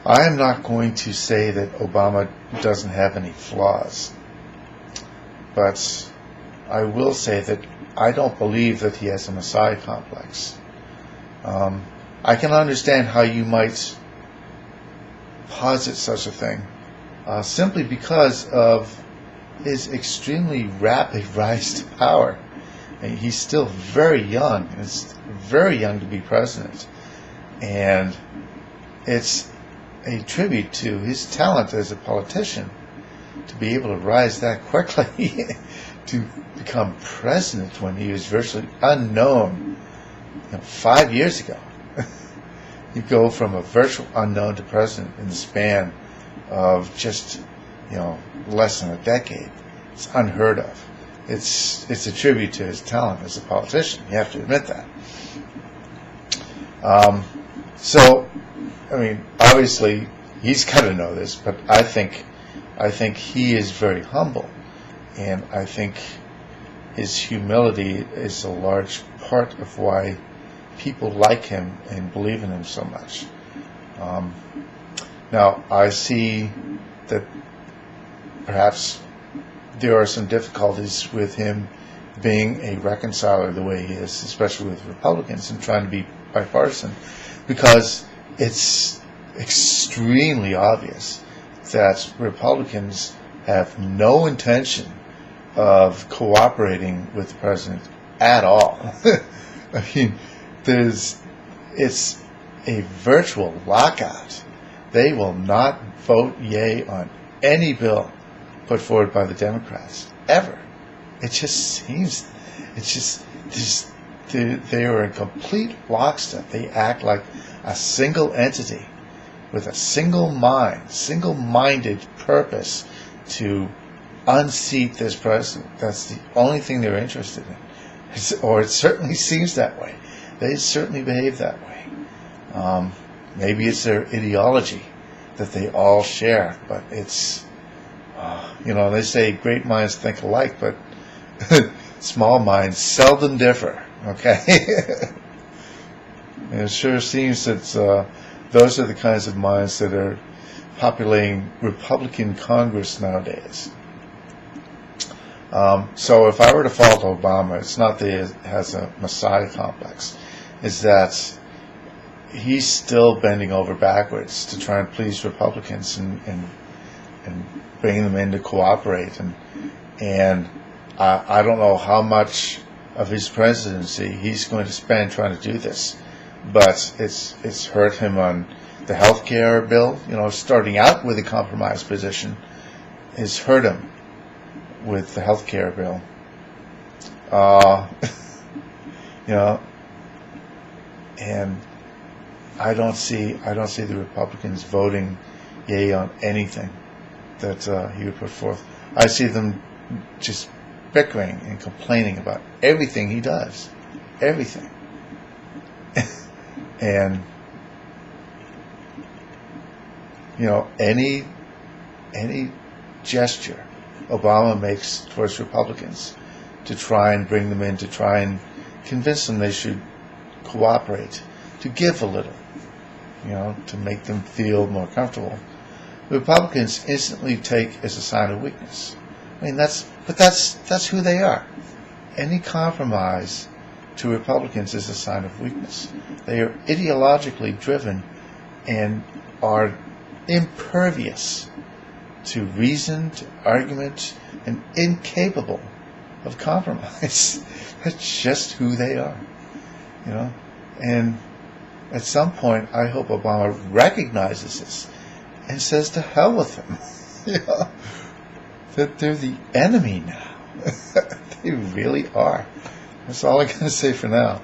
I am not going to say that Obama doesn't have any flaws, but I will say that I don't believe that he has a Messiah complex. I can understand how you might posit such a thing, simply because of his extremely rapid rise to power. And he's still very young. It's very young to be president. And it's a tribute to his talent as a politician to be able to rise that quickly to become president when he was virtually unknown 5 years ago. You go from a virtual unknown to president in the span of just less than a decade. It's unheard of. It's a tribute to his talent as a politician. You have to admit that. So, I mean, obviously he's got to know this, but I think he is very humble, and I think his humility is a large part of why people like him and believe in him so much. Now, I see that perhaps there are some difficulties with him being a reconciler the way he is, especially with Republicans, and trying to be bipartisan, because it's extremely obvious that Republicans have no intention of cooperating with the president at all. I mean, it's a virtual lockout. They will not vote yay on any bill put forward by the Democrats, ever. It just seems, they are in complete lockstep. They act like a single entity with a single-minded purpose to unseat this president. That's the only thing they're interested in. Or it certainly seems that way. They certainly behave that way. Maybe it's their ideology that they all share, but it's, they say great minds think alike, but small minds seldom differ, okay? And it sure seems that those are the kinds of minds that are populating Republican Congress nowadays. So if I were to fault Obama, it's not that he has a Messiah complex. It's that he's still bending over backwards to try and please Republicans and bring them in to cooperate. And I don't know how much of his presidency he's going to spend trying to do this. But it's hurt him on the health care bill. Starting out with a compromise position has hurt him with the health care bill. And I don't see the Republicans voting yay on anything that he would put forth. I see them just bickering and complaining about everything he does, everything. And any gesture Obama makes towards Republicans to try and bring them in, to try and convince them they should cooperate, to give a little, to make them feel more comfortable, the Republicans instantly take as a sign of weakness. I mean, that's who they are. Any compromise to Republicans is a sign of weakness. They are ideologically driven and are impervious to reason, to argument, and incapable of compromise. That's just who they are, And at some point, I hope Obama recognizes this and says to hell with them. That they're the enemy now. They really are. That's all I'm going to say for now.